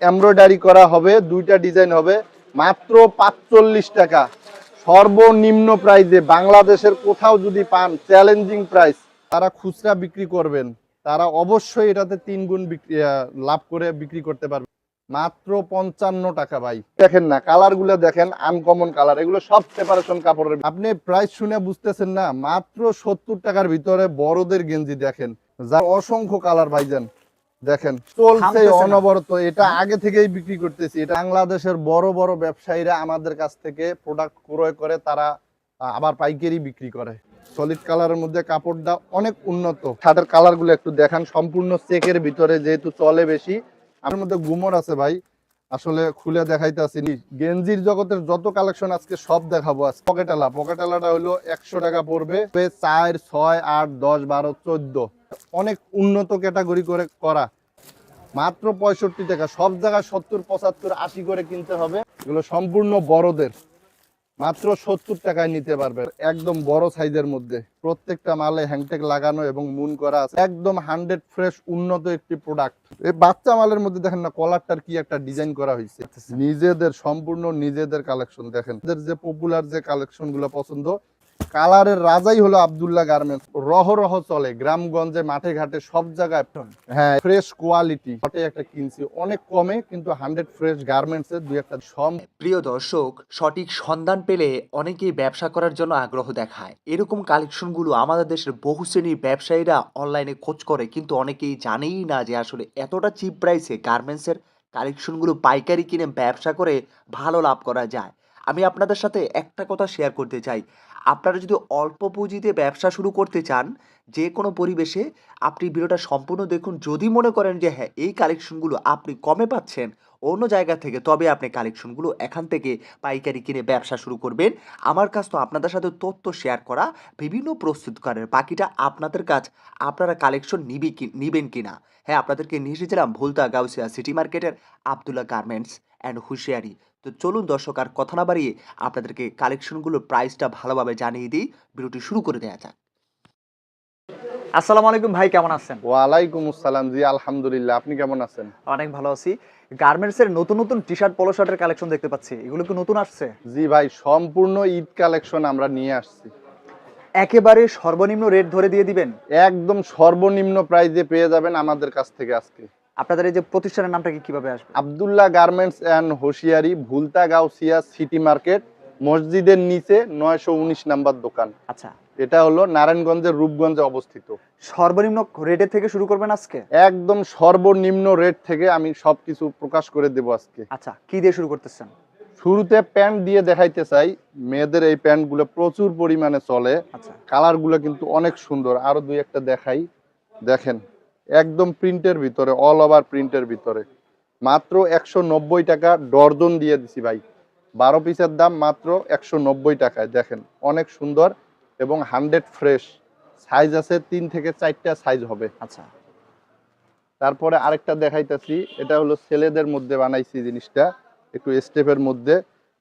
Embroidery করা হবে, দুইটা ডিজাইন হবে, মাত্র ৪৫ টাকা সর্বনিম্ন প্রাইসে। বাংলাদেশের কোথাও যদি পান চ্যালেঞ্জিং প্রাইস। তারা খুচরা বিক্রি করবেন, তারা অবশ্যই এটাতে ৩ গুণ লাভ করে বিক্রি করতে পারবে। মাত্র ৫৫ টাকা ভাই। দেখেন না কালার গুলো দেখেন, আনকমন কালার, এগুলো সব সেপারেশন কাপড়ের। আপনি প্রাইস শুনে বুঝতেছেন না, মাত্র ৭০ টাকার ভিতরে বড়দের গেঞ্জি দেখেন, যা অসংখ্য কালার ভাইজান। দেখেন চলছে অনবরত, এটা আগে থেকেই বিক্রি করতেছি। এটা বাংলাদেশের বড় বড় ব্যবসায়ীরা আমাদের কাছ থেকে প্রোডাক্ট ক্রয় করে, তারা আবার পাইকারি বিক্রি করে। সলিড কালারের মধ্যে কাপড়টা অনেক উন্নত। শার্টের কালার গুলো একটু দেখান, সম্পূর্ণ চেকের ভিতরে, যেহেতু চলে বেশি। আমার মধ্যে গুমর আছে ভাই, আসলে খুলে দেখাইতেছি। গেঞ্জির জগতের যত কালেকশন আজকে সব দেখাবো। পকেটালাটা হলো ১০০ টাকা পড়বে, ৪, ৬, ৮, ১০, ১২, ১৪ অনেক উন্নত ক্যাটাগরি করে করা, মাত্র ৬৫ টাকা। সব জায়গায় ৭০, ৭৫, ৮০ করে কিনতে হবে। এগুলো সম্পূর্ণ বড়দের, মাত্র ৭০ টাকায় নিতে পারবে। একদম বড় সাইজের মধ্যে, প্রত্যেকটা মালে হ্যাংটেক লাগানো এবং মুন করা আছে। একদম 100 ফ্রেশ উন্নত একটি প্রোডাক্ট। এই বাচ্চা মালের মধ্যে দেখেন না কলারটার কি একটা ডিজাইন করা হয়েছে, নিজেদের সম্পূর্ণ নিজেদের কালেকশন। দেখেন যে পপুলার যে কালেকশন গুলো পছন্দ, কালারের রাজাই হলো আব্দুল্লাহ গার্মেন্টস। রহ চলে গ্রামগঞ্জে, মাঠে ঘাটে, সব জায়গায়। হ্যাঁ, ফ্রেশ কোয়ালিটি। একটা কিনছি অনেক কমে, কিন্তু 100 ফ্রেশ গার্মেন্টস এর দুই একটা। প্রিয় দর্শক, সঠিক সন্ধান পেলে অনেকেই ব্যবসা করার জন্য আগ্রহ দেখায়। এরকম কালেকশনগুলো আমাদের দেশের বহু শ্রেণীর ব্যবসায়ীরা অনলাইনে খোঁজ করে, কিন্তু অনেকেই জানেই না যে আসলে এতটা চিপ প্রাইসে গার্মেন্টসের কালেকশনগুলো পাইকারি কিনে ব্যবসা করে ভালো লাভ করা যায়। আমি আপনাদের সাথে একটা কথা শেয়ার করতে চাই। আপনারা যদি অল্প পুঁজিতে ব্যবসা শুরু করতে চান, যে কোনো পরিবেশে আপনি ভিডিওটা সম্পূর্ণ দেখুন। যদি মনে করেন যে হ্যাঁ, এই কালেকশনগুলো আপনি কমে পাচ্ছেন অন্য জায়গা থেকে, তবে আপনি কালেকশনগুলো এখান থেকে পাইকারি কিনে ব্যবসা শুরু করবেন। আমার কাছ তো আপনাদের সাথে তথ্য শেয়ার করা, বিভিন্ন প্রস্তুতকারের, বাকিটা আপনাদের কাজ। আপনারা কালেকশন নিবেন কিনা। হ্যাঁ, আপনাদেরকে নিয়ে এসেছিলাম ভুলতা গাউসিয়া সিটি মার্কেটের আব্দুল্লাহ গার্মেন্টস অ্যান্ড হুঁশিয়ারি। তো চলুন দর্শক, আর কথা না বাড়িয়ে আপনাদেরকে কালেকশনগুলোর প্রাইসটা ভালোভাবে জানিয়ে দিই। ভিডিওটি শুরু করে দেওয়া যাক। আসসালামু আলাইকুম ভাই, কেমন আছেন? ওয়ালাইকুম আসসালাম। জি আলহামদুলিল্লাহ, আপনি কেমন আছেন? অনেক ভালো আছি। গার্মেন্টস এর নতুন নতুন টি শার্ট, পলো শার্টের কালেকশন দেখতে পাচ্ছি, এগুলো কি নতুন আসছে? জি ভাই, সম্পূর্ণ ঈদ কালেকশন আমরা নিয়ে আসছি। একেবারে সর্বনিম্ন রেট ধরে দিয়ে দিবেন? একদম সর্বনিম্ন প্রাইসে পেয়ে যাবেন আমাদের কাছ থেকে আজকে। আপনাদের এই যে প্রতিষ্ঠানের নামটা কি, কিভাবে আসবে? আব্দুল্লাহ গার্মেন্টস অ্যান্ড হুঁশিয়ারি, ভুলতা গাউসিয়া সিটি মার্কেট, মসজিদের নিচে ৯১৯ নাম্বার দোকান। আচ্ছা, এটা হলো নারায়ণগঞ্জের রূপগঞ্জে অবস্থিত। সর্বনিম্ন রেটের থেকে শুরু করবেন আজকে? একদম সর্বনিম্ন রেট থেকে আমি সবকিছু প্রকাশ করে দেব আজকে। আচ্ছা, কি দিয়ে শুরু করতেছেন? শুরুতে প্যান্ট দিয়ে দেখাইতে চাই। মেয়েদের এই প্যান্টগুলো প্রচুর পরিমাণে চলে। আচ্ছা, কালারগুলো কিন্তু অনেক সুন্দর। আরো দুই একটা দেখাই। দেখেন, একদম প্রিন্টের ভিতরে, অল ওভার প্রিন্টের ভিতরে, মাত্র ১৯০ টাকা ডর্জন দিয়ে দিছি ভাই। ১২ পিসের দাম মাত্র ১৯০ টাকায়। দেখেন অনেক সুন্দর এবং 100 ফ্রেশ। সাইজ আছে ৩ থেকে ৪টা সাইজ হবে। আচ্ছা, তারপরে আরেকটা দেখাইতেছি, এটা হলো ছেলেদের মধ্যে বানাইছি জিনিসটা, একটু স্টেপের মধ্যে।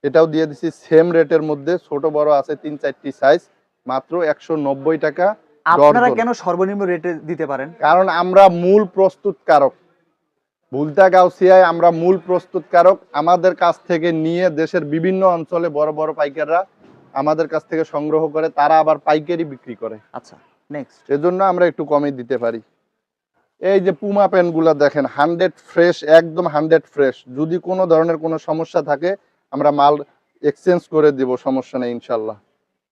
এটাও দিয়ে দিছি সেম রেটের মধ্যে, ছোট বড় আছে ৩-৪টি সাইজ, মাত্র ১৯০ টাকা আপনারা ডর্জন। কেন সর্বনিম্ন রেটে দিতে পারেন? কারণ আমরা মূল প্রস্তুতকারক। ভুলতা গাউসিয়ায় আমরা মূল প্রস্তুতকারক। আমাদের কাছ থেকে নিয়ে দেশের বিভিন্ন অঞ্চলে বড় বড় পাইকাররা আমাদের কাছ থেকে সংগ্রহ করে, তারা আবার পাইকারি বিক্রি করে। আচ্ছা, নেক্সট। এজন্য আমরা একটু কমে দিতে পারি। এই যে পুমা প্যান্টগুলো দেখেন, 100 ফ্রেশ, একদম 100 ফ্রেশ। যদি কোনো ধরনের কোনো সমস্যা থাকে আমরা মাল এক্সচেঞ্জ করে দিব, সমস্যা নেই ইনশাল্লাহ।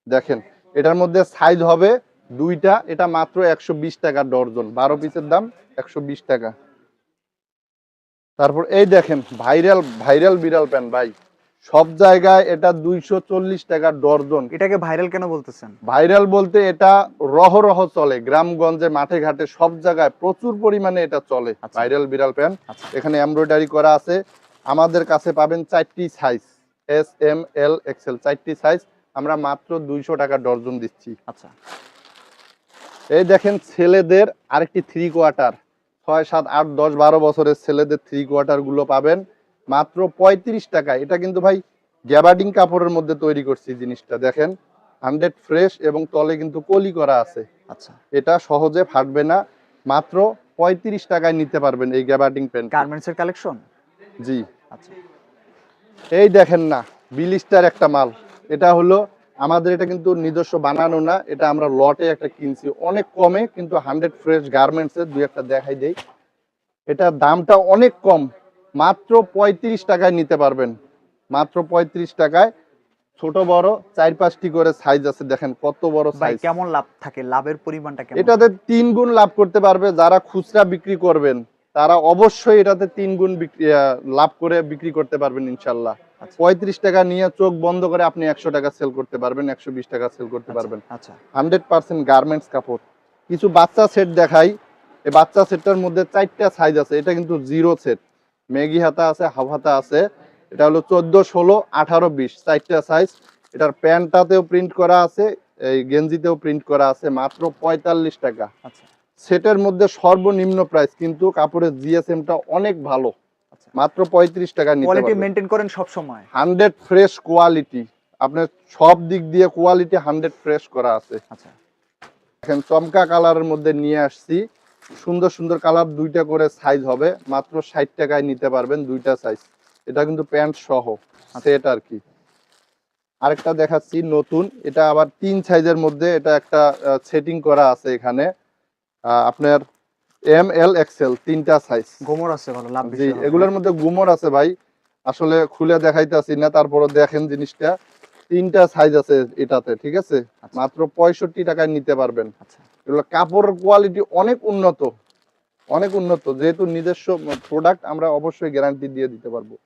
দেখেন এটার মধ্যে সাইজ হবে দুইটা, এটা মাত্র ১২০ টাকা ডর্জন, ১২ পিসের দাম ১২০ টাকা। তারপর এই দেখেন ভাইরাল বিড়াল প্যান্ট ভাই, সব জায়গায় এটা ২৪০ টাকা ডর্জন। এটাকে ভাইরাল কেন বলতেছেন? ভাইরাল বলতে এটা রহ চলে গ্রামগঞ্জে, মাঠে ঘাটে, সব জায়গায় প্রচুর পরিমাণে এটা চলে। আচ্ছা, ভাইরাল বিড়াল প্যান্ট। আচ্ছা, এখানে এমব্রয়ডারি করা আছে। আমাদের কাছে পাবেন 4টি size, S, M, L, Excel, 4টি সাইজ। আমরা মাত্র ২০০ টাকা ডর্জন দিচ্ছি। আচ্ছা, এই দেখেন ছেলেদের আরেকটি 3 কোয়ার্টার, ৬, ৭, ৮, ১০, ১২ বছরের ছেলেদের 3 কোয়ার্টার গুলো পাবেন মাত্র ৩৫ টাকায়। এটা কিন্তু ভাই গ্যাবার্ডিং কাপড়ের মধ্যে তৈরি করছি জিনিসটা। দেখেন 100 ফ্রেশ এবং তলে কিন্তু কলি করা আছে। আচ্ছা। এটা সহজে ফাটবে না। মাত্র ৩৫ টাকায় নিতে পারবেন এই গ্যাবার্ডিং প্যান্ট। গার্মেন্টস এর কালেকশন? জি, আচ্ছা এই দেখেন না বিলিস্টার একটা মাল, এটা হলো আমাদের, এটা কিন্তু নিজস্ব বানানো না, এটা আমরা লটে একটা কিনছি অনেক কমে, কিন্তু 100 ফ্রেশ গার্মেন্টসের দুই একটা দেখাই দেই। এটা দামটা অনেক কম, মাত্র 35 টাকায় নিতে পারবেন, মাত্র 35 টাকায়। ছোট বড় 4-5টি করে সাইজ আছে, দেখেন কত বড় ভাই, সাইজ। কেমন লাভ থাকে? লাভের পরিমাণটা কেমন এটাতে থাকে? 3 গুণ লাভ করতে পারবে যারা খুচরা বিক্রি করবেন, তারা অবশ্যই এটাতে 3 গুণ লাভ করে বিক্রি করতে পারবেন ইনশাল্লাহ। আচ্ছা 35 টাকা নিয়ে চোখ বন্ধ করে আপনি 100 টাকা সেল করতে পারবেন, 120 টাকা সেল করতে আচ্ছা পারবেন। আচ্ছা 100% গার্মেন্টস কাপড়। কিছু বাচ্চা সেট দেখাই, এই বাচ্চা সেটটার মধ্যে 4টা সাইজ আছে, এটা কিন্তু জিরো সেট, মেগি হাতা আছে, হাফ হাতা আছে। এটা হলো 14, 16, 18, 20, 4টা সাইজ। এটার প্যান্টটাতেও প্রিন্ট করা আছে, এই গেঞ্জিতেও প্রিন্ট করা আছে, মাত্র 45 টাকা। আচ্ছা সেটের মধ্যে সর্বনিম্ন প্রাইস, কিন্তু কাপড়ের জিএসএমটা অনেক ভালো, আচ্ছা মাত্র 35 টাকা নিতে কোয়ালিটি পারবেন। মেনটেন করেন সব সময়? 100 ফ্রেশ কোয়ালিটি, আপনার সব দিক দিয়ে কোয়ালিটি 100 ফ্রেশ করা আছে। আচ্ছা এখন চমকা কালারের মধ্যে নিয়ে আসছি, সুন্দর সুন্দর কালার, 2টা করে সাইজ হবে, মাত্র 60 টাকায় নিতে পারবেন 2টা সাইজ। এটা কিন্তু প্যান্ট সহ সেট আর কি। আরেকটা দেখাচ্ছি নতুন, এটা আবার 3 সাইজের মধ্যে, এটা একটা সেটিং করা আছে এখানে, আপনার এম এল এক্সেল 3টা সাইজ। গোমর আছে, ভালো লাভ জি, বেশি হবে। এগুলোর মধ্যে গুমর আছে ভাই, আসলে খুলে দেখাইতেছি না, তারপরে দেখেন জিনিসটা। 3টা সাইজ আছে এটাতে, ঠিক আছে, আচ্ছা। মাত্র 65 টাকায় নিতে পারবেন। আচ্ছা এগুলো কাপড়ের কোয়ালিটি অনেক উন্নত, অনেক উন্নত, যেহেতু নিজস্ব প্রোডাক্ট আমরা অবশ্যই গ্যারান্টি দিয়ে দিতে পারবো।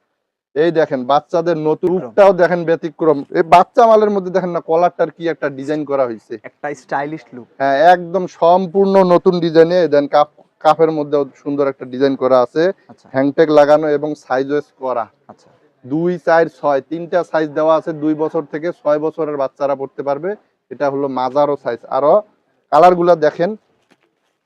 এই দেখেন বাচ্চাদের নতুন রূপটাও দেখেন ব্যতিক্রম, এই বাচ্চা মালের মধ্যে দেখেন না কলারটার কি একটা ডিজাইন করা হয়েছে, একটা স্টাইলিশ লুক। হ্যাঁ একদম সম্পূর্ণ নতুন ডিজাইনে। দেন কাপের মধ্যে সুন্দর একটা ডিজাইন করা আছে, আচ্ছা হ্যাংটেক লাগানো এবং সাইজ ওয়েস করা। আচ্ছা 2, 4, 6 3টা সাইজ দেওয়া আছে, 2 বছর থেকে 6 বছরের বাচ্চারা পড়তে পারবে। এটা হলো মাজারো সাইজ। আরো কালার গুলা দেখেন,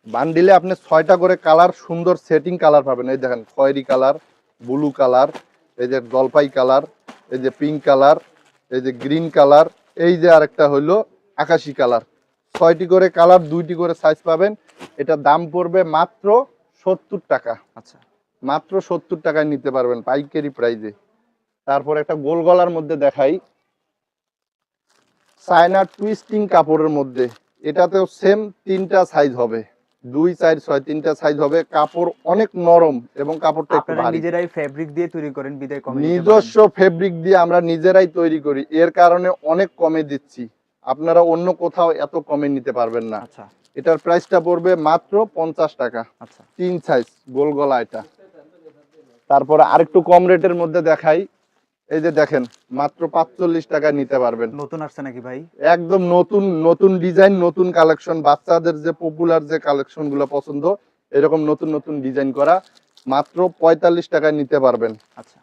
বান্ডিলে আপনি 6টা করে কালার, সুন্দর সেটিং কালার পাবেন। এই দেখেন খয়েরি কালার, ব্লু কালার, এই যে জলপাই কালার, এই যে পিঙ্ক কালার, এই যে গ্রিন কালার, এই যে আরেকটা হলো আকাশি কালার। 6টি করে কালার, 2টি করে সাইজ পাবেন। এটা দাম পড়বে মাত্র 70 টাকা, আচ্ছা মাত্র 70 টাকায় নিতে পারবেন পাইকারি প্রাইজে। তারপর একটা গোল গলার মধ্যে দেখাই, চায়না টুইস্টিং কাপড়ের মধ্যে, এটাতেও সেম 3টা সাইজ হবে, 2, 4, 6 3টা সাইজ হবে। কাপড় অনেক নরম এবং কাপড়টা একটু আপনারা ভারী। নিজেরাই ফেব্রিক দিয়ে তৈরি করেন বিদায় কমে দিতে পারেন। নিজস্ব ফেব্রিক দিয়ে আমরা নিজেরাই তৈরি করি, এর কারণে অনেক কমে দিচ্ছি, আপনারা অন্য কোথাও এত কমে নিতে পারবেন না। আচ্ছা এটার প্রাইসটা পড়বে মাত্র 50 টাকা, আচ্ছা 3 সাইজ গোল গলা এটা। তারপরে আরেকটু কম রেটের মধ্যে দেখাই, এই যে দেখেন মাত্র 45 টাকায় নিতে পারবেন। নতুন আসছে নাকি ভাই? একদম নতুন, নতুন ডিজাইন, নতুন কালেকশন, বাচ্চাদের যে পপুলার যে কালেকশন গুলো পছন্দ, এরকম নতুন নতুন ডিজাইন করা, মাত্র 45 টাকায় নিতে পারবেন। আচ্ছা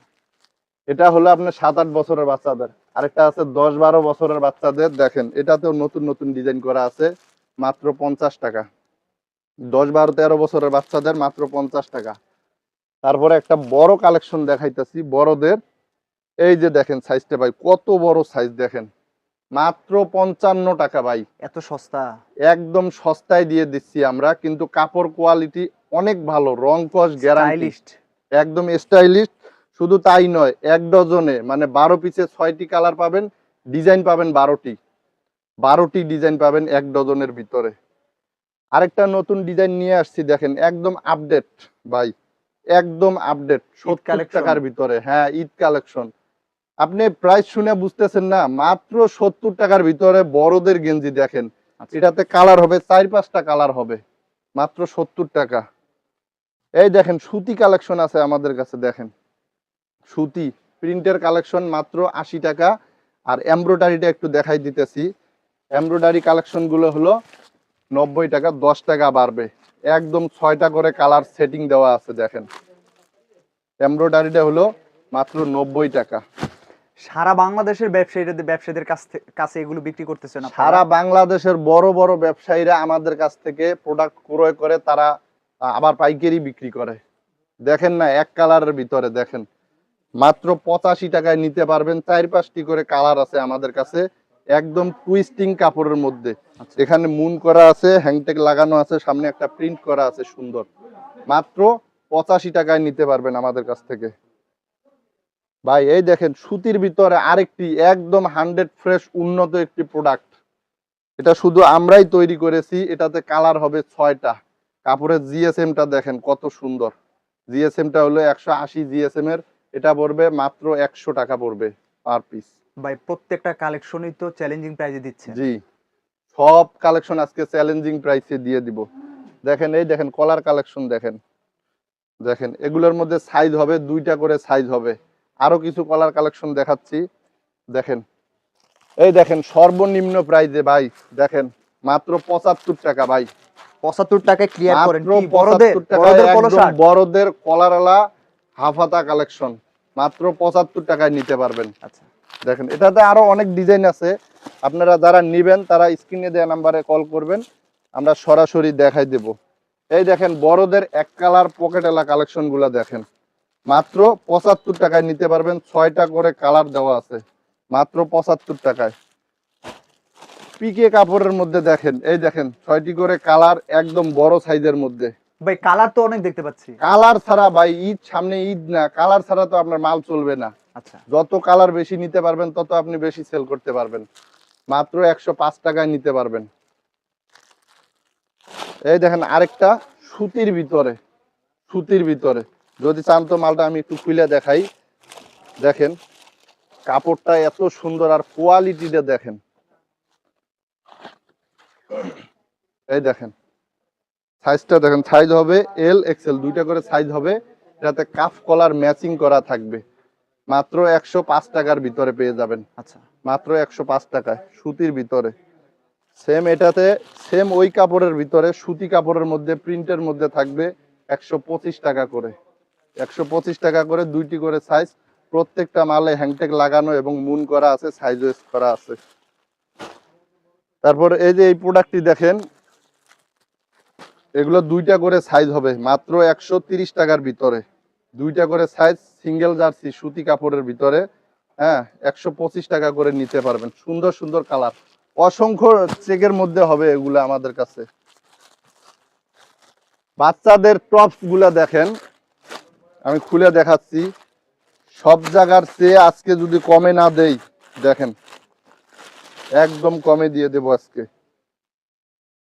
এটা হলো আপনার 7-8 বছরের বাচ্চাদের। আরেকটা আছে 10-12 বছরের বাচ্চাদের, দেখেন এটাতেও নতুন নতুন ডিজাইন করা আছে, মাত্র 50 টাকা। 10-12-13 বছরের বাচ্চাদের মাত্র 50 টাকা। তারপরে একটা বড় কালেকশন দেখাইতেছি বড়দের, এই যে দেখেন সাইজটা ভাই, কত বড় সাইজ দেখেন, মাত্র 55 টাকা ভাই। এত সস্তা? একদম সস্তায় দিয়ে দিচ্ছি আমরা, কিন্তু কাপড় কোয়ালিটি অনেক ভালো, রং কস গ্যারান্টি, স্টাইলিশ। একদম স্টাইলিশ। শুধু তাই নয়, 1 ডজনে মানে 12 পিসে 6টি কালার পাবেন, ডিজাইন পাবেন 12টি ডিজাইন পাবেন 1 ডজনের ভিতরে। আরেকটা নতুন ডিজাইন নিয়ে আসছি, দেখেন একদম আপডেট ভাই, একদম আপডেট, 70 collection? টাকার ভিতরে, হ্যাঁ ঈদ কালেকশন। আপনি প্রাইস শুনে বুঝতেছেন না, মাত্র 70 টাকার ভিতরে বড়দের গেঞ্জি দেখেন, আচ্ছা এটাতে কালার হবে 4-5টা কালার হবে, মাত্র 70 টাকা। এই দেখেন সুতি কালেকশন আছে আমাদের কাছে, দেখেন সুতি প্রিন্টের কালেকশন মাত্র 80 টাকা। আর এমব্রয়ডারিটা একটু দেখাই দিতেছি, এমব্রয়ডারি কালেকশন গুলো হলো 90 টাকা, 10 টাকা বাড়বে। একদম 6টা করে কালার সেটিং দেওয়া আছে, দেখেন এমব্রয়ডারিটা হলো মাত্র 90 টাকা। সারা বাংলাদেশের ব্যবসায়ীদের কাছে এগুলো বিক্রি করতেছেন আপনারা? সারা বাংলাদেশের বড় বড় ব্যবসায়ীরা আমাদের কাছ থেকে প্রোডাক্ট ক্রয় করে, তারা আবার পাইকারি বিক্রি করে। দেখেন না এক কালারের ভিতরে, দেখেন মাত্র 85 টাকায় নিতে পারবেন। 4-5টি করে কালার আছে আমাদের কাছে, একদম টুইস্টিং কাপড়ের মধ্যে। আচ্ছা। এখানে মুন করা আছে, হ্যাংটেক লাগানো আছে, সামনে একটা প্রিন্ট করা আছে সুন্দর, মাত্র 85 টাকায় নিতে পারবেন আমাদের কাছ থেকে। ভাই এই দেখেন সুতির ভিতরে আরেকটি একদম 100 ফ্রেশ উন্নত একটি প্রোডাক্ট। এটা শুধু আমরাই তৈরি করেছি। এটাতে কালার হবে 6টা। কাপড়ের জিএসএমটা দেখেন কত সুন্দর। জিএসএমটা হলো 180 জিএসএম এর। এটা পড়বে মাত্র 100 টাকা পড়বে পার পিস। ভাই প্রত্যেকটা কালেকশনই তো চ্যালেঞ্জিং প্রাইসে দিচ্ছেন। জি, সব কালেকশন আজকে চ্যালেঞ্জিং প্রাইসে দিয়ে দিব। দেখেন এই দেখেন কলার কালেকশন দেখেন। দেখেন এগুলোর মধ্যে সাইজ হবে 2টা করে সাইজ হবে। আরো কিছু কলার কালেকশন দেখাচ্ছি। দেখেন এই দেখেন সর্বনিম্ন প্রাইসে ভাই দেখেন মাত্র 75 টাকা ভাই। 75 টাকায় ক্লিয়ার করেন মাত্র কি বড়দের 75 টাকায় বড়দের পলো একদম শার্ট। বড়দের কলারওয়ালা হাফাতা কালেকশন মাত্র 75 টাকায় নিতে পারবেন। আচ্ছা দেখেন এটাতে আরো অনেক ডিজাইন আছে। আপনারা যারা নেবেন তারা স্ক্রিনে দেওয়া নাম্বারে কল করবেন, আমরা সরাসরি দেখাই দেব। এই দেখেন বড়দের এক কালার পকেটেলা কালেকশন গুলা দেখেন মাত্র 75 টাকায় নিতে পারবেন। 6টা করে কালার দেওয়া আছে মাত্র 75 টাকায়। পিকে কাপড়ের মধ্যে দেখেন এই দেখেন 6টি করে কালার একদম বড় সাইজের মধ্যে। ভাই কালার তো অনেক দেখতে পাচ্ছি। কালার ছাড়া ভাই ঈদ সামনে, ঈদ না, কালার ছাড়া তো আপনার মাল চলবে না। আচ্ছা যত কালার বেশি নিতে পারবেন তত আপনি বেশি সেল করতে পারবেন। মাত্র 105 টাকায় নিতে পারবেন। এই দেখেন আরেকটা সুতির ভিতরে, সুতির ভিতরে যদি চান তো মালটা আমি একটু খুলে দেখাই। দেখেন কাপড়টা এত সুন্দর আর কোয়ালিটিটা দেখেন। এই দেখেন সাইজটা দেখেন, সাইজ হবে এল এক্সেল 2টা করে সাইজ হবে। এটাতে কাফ কলার ম্যাচিং করা থাকবে। মাত্র 105 টাকার ভিতরে পেয়ে যাবেন। আচ্ছা মাত্র 105 টাকায় সুতির ভিতরে। সেম এটাতে সেম ওই কাপড়ের ভিতরে সুতি কাপড়ের মধ্যে প্রিন্টের মধ্যে থাকবে 125 টাকা করে। 125 টাকা করে 2টি করে সাইজ। প্রত্যেকটা মালে হ্যাংটেক লাগানো এবং মুন করা আছে, সাইজ ওয়েস করা আছে। তারপর এই যে এই প্রোডাক্টটি দেখেন, এগুলো 2টা করে সাইজ হবে মাত্র 130 টাকার ভিতরে। 2টা করে সাইজ সিঙ্গেল জার্সি সুতি কাপড়ের ভিতরে। হ্যাঁ 125 টাকা করে নিতে পারবেন। সুন্দর সুন্দর কালার, অসংখ্য চেকের মধ্যে হবে এগুলো আমাদের কাছে। বাচ্চাদের টপস গুলা দেখেন, আমি খুলে দেখাচ্ছি। সব জায়গার চেয়ে আজকে যদি কমে না দেই, দেখেন একদম কমে দিয়ে দেবো আজকে।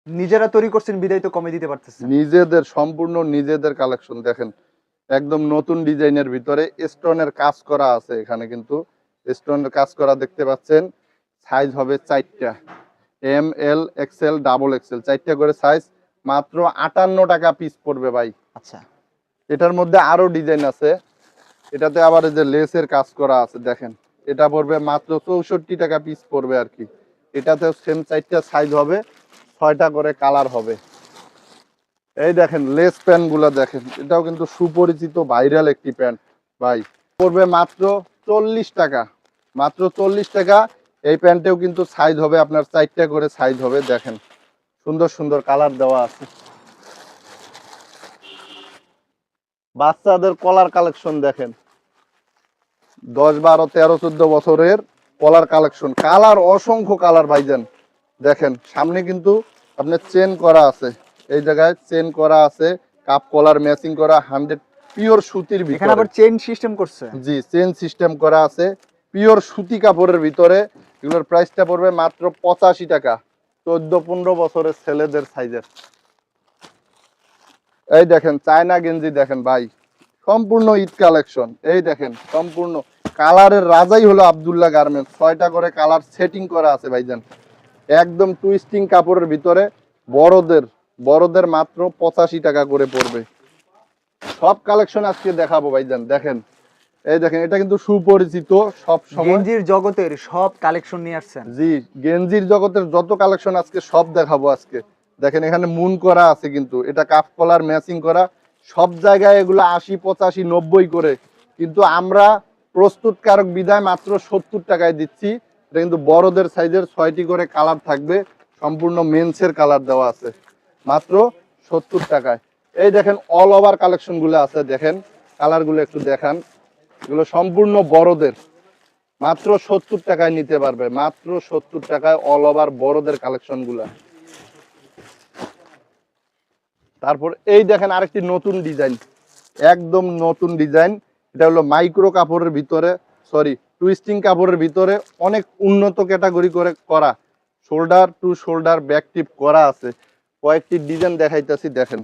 নিজেরা তৈরি করছেন বিদায় তো কমে দিতে পারতেছেন। নিজেদের সম্পূর্ণ নিজেদের কালেকশন দেখেন একদম নতুন ডিজাইনের ভিতরে স্টোনের কাজ করা আছে। এখানে কিন্তু স্টোনের কাজ করা দেখতে পাচ্ছেন। সাইজ হবে 4টা, M L XL double XL 4টা করে সাইজ। মাত্র 58 টাকা পিস পড়বে ভাই। আচ্ছা এটার মধ্যে আরো ডিজাইন আছে। এটাতে আবার এই যে লেসের কাজ করা আছে দেখেন, এটা পড়বে মাত্র 64 টাকা পিস পড়বে আর কি। এটাতে সেম 4টা সাইজ হবে, 6টা করে কালার হবে। এই দেখেন লেস প্যান্ট গুলা দেখেন, এটাও কিন্তু সুপরিচিত ভাইরাল একটি প্যান্ট ভাই। পড়বে মাত্র 40 টাকা, মাত্র 40 টাকা। এই প্যান্টেও কিন্তু সাইজ হবে আপনার 4টা করে সাইজ হবে। দেখেন সুন্দর সুন্দর কালার দেওয়া আছে। বাচ্চাদের কলার কালেকশন দেখেন, 10, 12, 13, 14 বছরের কলার কালেকশন। কালার অসংখ্য কালার ভাইজান। দেখেন সামনে কিন্তু আপনার চেন করা আছে, এই জায়গায় চেন করা আছে, কাপ কলার ম্যাচিং করা 100 পিওর সুতির এখানে ভিতরে। আবার চেইন সিস্টেম করছে। জি চেন সিস্টেম করা আছে পিওর সুতি কাপড়ের ভিতরে। এগুলোর প্রাইসটা পড়বে মাত্র 85 টাকা। 14-15 বছরের ছেলেদের সাইজের। এই দেখেন চায়না গেঞ্জি দেখেন ভাই, সম্পূর্ণ ঈদ কালেকশন। এই দেখেন সম্পূর্ণ কালারের রাজাই হলো আব্দুল্লাহ গার্মেন্টস। 6টা করে কালার সেটিং করা আছে ভাইজান, একদম টুইস্টিং কাপড়ের ভিতরে। বড়দের বড়দের মাত্র 85 টাকা করে পড়বে। সব কালেকশন আজকে দেখাবো ভাইজান। দেখেন এই দেখেন এটা কিন্তু সুপরিচিত সব সময়। গেঞ্জির জগতের সব কালেকশন নিয়ে আসছেন। জি গেঞ্জির জগতের যত কালেকশন আজকে সব দেখাবো আজকে। দেখেন এখানে মুন করা আছে কিন্তু, এটা কাফ কলার ম্যাচিং করা। সব জায়গায় এগুলো 80, 85, 90 করে, কিন্তু আমরা প্রস্তুতকারক বিধায় মাত্র 70 টাকায় দিচ্ছি। এটা কিন্তু বড়দের সাইজের 6টি করে কালার থাকবে, সম্পূর্ণ মেন্সের কালার দেওয়া আছে মাত্র 70 টাকায়। এই দেখেন অল ওভার কালেকশন গুলো আছে, দেখেন কালার গুলো একটু দেখান। এগুলো সম্পূর্ণ বড়দের, মাত্র 70 টাকায় নিতে পারবে। মাত্র 70 টাকায় অল ওভার বড়দের কালেকশন গুলা। তারপর এই দেখেন আরেকটি নতুন ডিজাইন, একদম নতুন ডিজাইন। এটা হলো মাইক্রো কাপড়ের ভিতরে সরি টুইস্টিং কাপড়ের ভিতরে অনেক উন্নত ক্যাটাগরি করে করা, শোল্ডার টু শোল্ডার ব্যাক টিপ করা আছে। কয়েকটি ডিজাইন দেখাইতেছি, দেখেন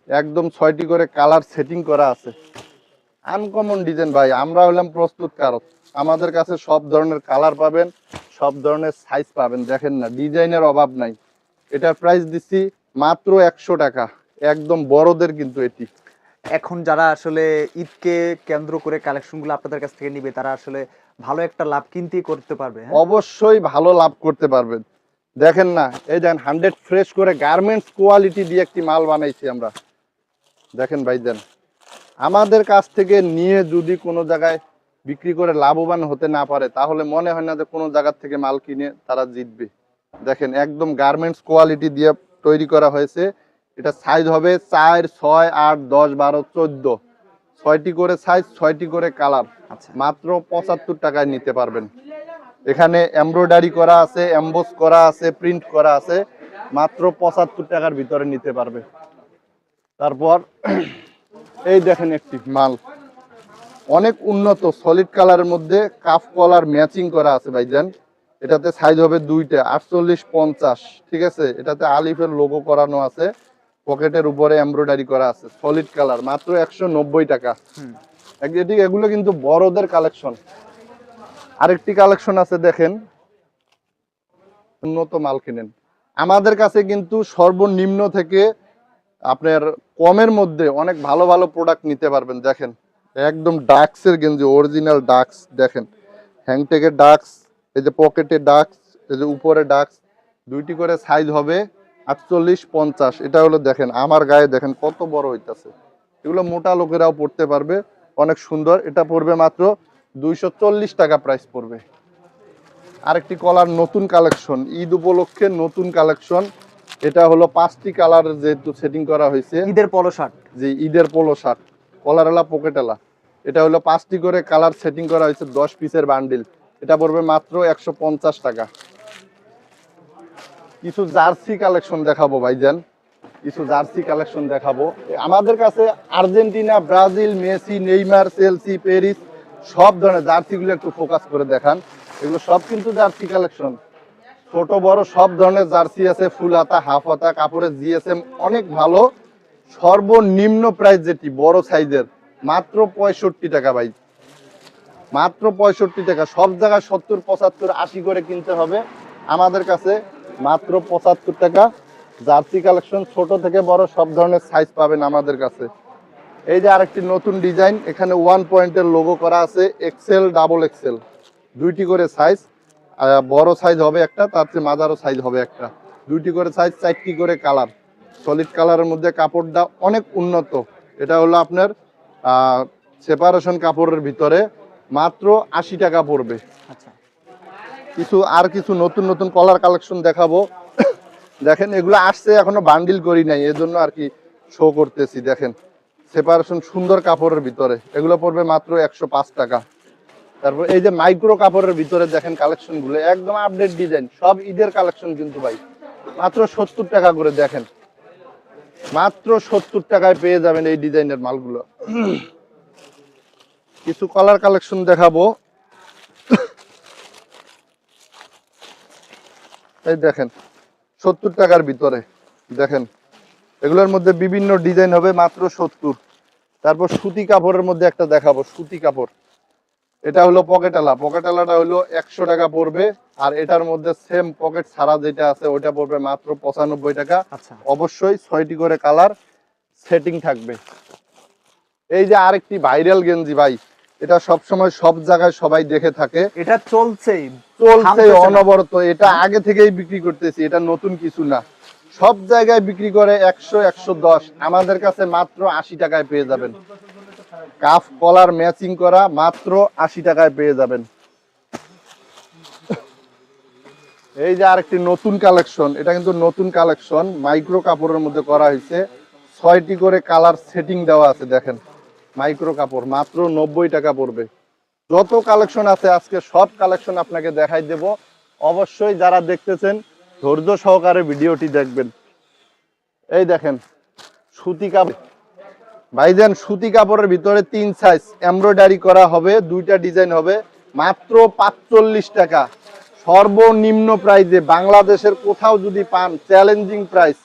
একদম 6টি করে কালার সেটিং করা আছে। আনকমন ডিজাইন ভাই, আমরা হলাম প্রস্তুতকারক, আমাদের কাছে সব ধরনের কালার পাবেন, সব ধরনের সাইজ পাবেন। দেখেন না, ডিজাইনের অভাব নাই। এটার প্রাইস দিচ্ছি মাত্র 100 টাকা, একদম বড়দের কিন্তু এটি। এখন যারা আসলে ঈদকে কেন্দ্র করে কালেকশনগুলো আপনাদের কাছ থেকে নিবে, তারা আসলে ভালো একটা লাভ কিনতেই করতে পারবে। হ্যাঁ? অবশ্যই ভালো লাভ করতে পারবেন। দেখেন না, এই দেখেন 100 ফ্রেশ করে গার্মেন্টস কোয়ালিটি দিয়ে একটি মাল বানাইছি আমরা। দেখেন ভাইজান, আমাদের কাছ থেকে নিয়ে যদি কোনো জায়গায় বিক্রি করে লাভবান হতে না পারে, তাহলে মনে হয় না যে কোনো জায়গা থেকে মাল কিনে তারা জিতবে। দেখেন একদম গার্মেন্টস কোয়ালিটি দিয়ে তৈরি করা হয়েছে। এটা সাইজ হবে 4, 6, 8, 10, 12, 14, 6টি করে সাইজ, 6টি করে কালার। আচ্ছা। মাত্র 75 টাকায় নিতে পারবেন। এখানে এমব্রয়ডারি করা আছে, এমবোস করা আছে, প্রিন্ট করা আছে, মাত্র 75 টাকার ভিতরে নিতে পারবে। তারপর এই দেখেন একটি মাল অনেক উন্নত সলিড কালারের মধ্যে কাফ কলার ম্যাচিং করা আছে ভাইজান। এটাতে সাইজ হবে 2টা, 48, 50, ঠিক আছে। এটাতে আলিফের লোগো করানো আছে, পকেটের উপরে এমব্রয়ডারি করা আছে, সলিড কালার, মাত্র 190 টাকা। এগুলো কিন্তু বড়দের কালেকশন। আরেকটি কালেকশন আছে, দেখেন উন্নত মাল কিনেন আমাদের কাছে, কিন্তু সর্বনিম্ন থেকে আপনার কমের মধ্যে অনেক ভালো ভালো প্রোডাক্ট নিতে পারবেন। দেখেন একদম ডাক্সের গেঞ্জি, অরিজিনাল ডাক্স, দেখেন হ্যাংটেকের ডাক্স, এই যে পকেটে ডাক্স, এই যে উপরে ডাক্স, 2টি করে সাইজ হবে 48, 50। এটা হলো দেখেন আমার গায়ে, দেখেন কত বড় হইতাছে। এগুলো মোটা লোকেরাও পড়তে পারবে, অনেক সুন্দর। এটা পড়বে মাত্র 240 টাকা প্রাইস পড়বে। আরেকটি কলার নতুন কালেকশন, ঈদ উপলক্ষে নতুন কালেকশন। এটা হলো 5টি কালার যেহেতু সেটিং করা হয়েছে, ঈদের পলো শার্ট। যে ঈদের পোলো শার্ট, কলারওয়ালা পকেটওয়ালা। এটা হলো 5টি করে কালার সেটিং করা হয়েছে, 10 পিসের বান্ডিল। এটা পড়বে মাত্র 150 টাকা। কিছু জার্সি কালেকশন দেখাবো ভাইজান, কিছু জার্সি কালেকশন দেখাবো। আমাদের কাছে Argentina, Brazil, Messi, Neymar, Chelsea, Paris সব ধরনের জার্সিগুলো একটু ফোকাস করে দেখান। এগুলো সব কিন্তু জার্সি কালেকশন, ছোট বড় সব ধরনের জার্সি আছে, ফুল হাতা, হাফ হাতা, কাপড়ের জিএসএম অনেক ভালো। সর্বনিম্ন প্রাইস যেটি বড় সাইজের, মাত্র 65 টাকা ভাই, মাত্র 65 টাকা। সব জায়গায় 70, 75, 80 করে কিনতে হবে, আমাদের কাছে মাত্র 75 টাকা। জার্সি কালেকশন ছোট থেকে বড় সব ধরনের সাইজ পাবেন আমাদের কাছে। এই যে আরেকটি নতুন ডিজাইন, এখানে 1 পয়েন্টের লোগো করা আছে, এক্সেল, ডাবল এক্সেল, 2টি করে সাইজ। বড় সাইজ হবে একটা, তার চেয়ে মাঝারো সাইজ হবে একটা, 2টি করে সাইজ, 4টি করে কালার। সলিড কালারের মধ্যে কাপড়টা অনেক উন্নত। এটা হলো আপনার সেপারেশন কাপড়ের ভিতরে, মাত্র 80 টাকা পড়বে। আচ্ছা। কিছু নতুন নতুন কলার কালেকশন দেখাবো। দেখেন এগুলো আসছে, এখনো বান্ডিল করি নাই, এজন্য আর কি শো করতেছি। দেখেন সেপারেশন সুন্দর কাপড়ের ভিতরে, এগুলো পড়বে মাত্র 105 টাকা। তারপর এই যে মাইক্রো কাপড়ের ভিতরে দেখেন কালেকশন গুলো একদম আপডেট ডিজাইন, সব ঈদের কালেকশন কিন্তু ভাই, মাত্র 70 টাকা করে। দেখেন মাত্র 70 টাকায় পেয়ে যাবেন এই ডিজাইনের মালগুলো। কিছু কালার কালেকশন দেখাবো। এই দেখেন 70 টাকার ভিতরে, দেখেন এগুলোর মধ্যে বিভিন্ন ডিজাইন হবে, মাত্র 70। তারপর সুতি কাপড়ের মধ্যে একটা দেখাবো, সুতি কাপড়। এটা হলো পকেটালা, পকেটালাটা হলো 100 টাকা পড়বে। আর এটার মধ্যে সেম পকেট ছাড়া যেটা আছে ওইটা পড়বে মাত্র 95 টাকা। আচ্ছা। অবশ্যই 6টি করে কালার সেটিং থাকবে। এই যে আরেকটি ভাইরাল গেঞ্জি ভাই, এটা সব সময় সব জায়গায় সবাই দেখে থাকে, এটা চলছেই, চলছে থামতেছে না। অনবরত। এটা আগে থেকেই বিক্রি করতেছি, এটা নতুন কিছু না। সব জায়গায় বিক্রি করে 100, 110, আমাদের কাছে মাত্র 80 টাকায় পেয়ে যাবেন। কাফ কলার ম্যাচিং করা, মাত্র 80 টাকায় পেয়ে যাবেন। এই যে আরেকটি নতুন কালেকশন, এটা কিন্তু নতুন কালেকশন, মাইক্রো কাপড়ের মধ্যে করা হয়েছে, 6টি করে কালার সেটিং দেওয়া আছে। দেখেন মাইক্রো কাপড়, মাত্র 90 টাকা পড়বে। যত কালেকশন আছে আজকে সব কালেকশন আপনাকে দেখাই দেব। অবশ্যই যারা দেখতেছেন ধৈর্য সহকারে ভিডিওটি দেখবেন। এই দেখেন সুতি কাপড়, ভাইজান সুতি কাপড়ের ভিতরে 3 সাইজ এমব্রয়ডারি করা হবে, 2টা ডিজাইন হবে, মাত্র 45 টাকা। সর্বনিম্ন প্রাইসে বাংলাদেশের কোথাও যদি পান চ্যালেঞ্জিং প্রাইস,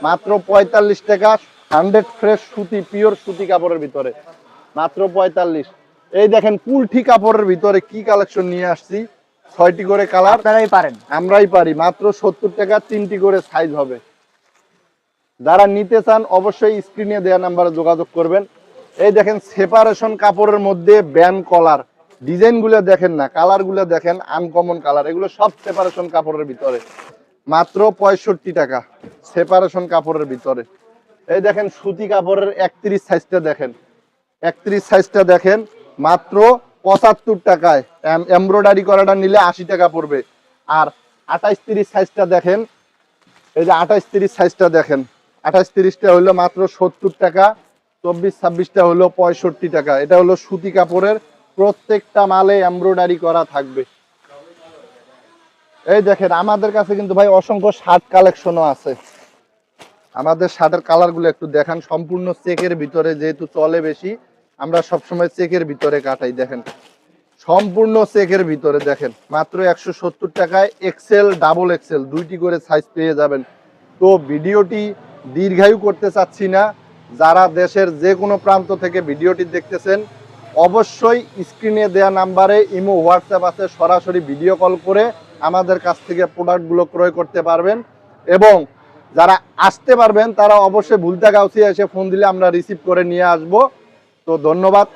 মাত্র 45 টাকা। 100 ফ্রেশ সুতি, পিওর সুতি কাপড়ের ভিতরে মাত্র 45। এই দেখেন কুলঠি কাপড়ের ভিতরে কি কালেকশন নিয়ে আসছি, 6টি করে কালার, আপনারাই পারেন। আমরাই পারি। মাত্র 70 টাকা, 3টি করে সাইজ হবে। যারা নিতে চান অবশ্যই স্ক্রিনে দেওয়া নাম্বারে যোগাযোগ করবেন। এই দেখেন সেপারেশন কাপড়ের মধ্যে ব্যান কলার, ডিজাইনগুলো দেখেন না, কালারগুলো দেখেন, আনকমন কালার, এগুলো সব সেপারেশন কাপড়ের ভিতরে মাত্র 65 টাকা। সেপারেশন কাপড়ের ভিতরে এই দেখেন সুতি কাপড়ের 31 সাইজটা দেখেন, 31 সাইজটা দেখেন মাত্র 75 টাকায়। এমব্রয়ডারি করাটা নিলে 80 টাকা পড়বে। আর 28-30 সাইজটা দেখেন, এই যে 28-30 সাইজটা দেখেন, 28-30টা হলো মাত্র 70 টাকা, 24-26টা হলো 65 টাকা। এটা হলো সুতি কাপড়ের, প্রত্যেকটা মালে এমব্রয়ডারি করা থাকবে। এই দেখেন আমাদের কাছে কিন্তু ভাই অসংখ্য শার্ট কালেকশনও আছে। আমাদের শার্টের কালারগুলো একটু দেখান, সম্পূর্ণ চেকের ভিতরে, যেহেতু চলে বেশি আমরা সবসময় চেকের ভিতরে কাটাই। দেখেন সম্পূর্ণ চেকের ভিতরে, দেখেন মাত্র 170 টাকায় এক্সেল ডাবল এক্সেল 2টি করে সাইজ পেয়ে যাবেন। তো ভিডিওটি দীর্ঘায়ু করতে চাচ্ছি না, যারা দেশের যে কোনো প্রান্ত থেকে ভিডিওটি দেখতেছেন অবশ্যই স্ক্রিনে দেয়া নাম্বারে ইমো হোয়াটসঅ্যাপ আছে, সরাসরি ভিডিও কল করে আমাদের কাছ থেকে প্রোডাক্টগুলো ক্রয় করতে পারবেন। এবং যারা আসতে পারবেন তারা অবশ্যই ভুলতা গাউসিয়া এসে ফোন দিলে আমরা রিসিভ করে নিয়ে আসব। তো ধন্যবাদ।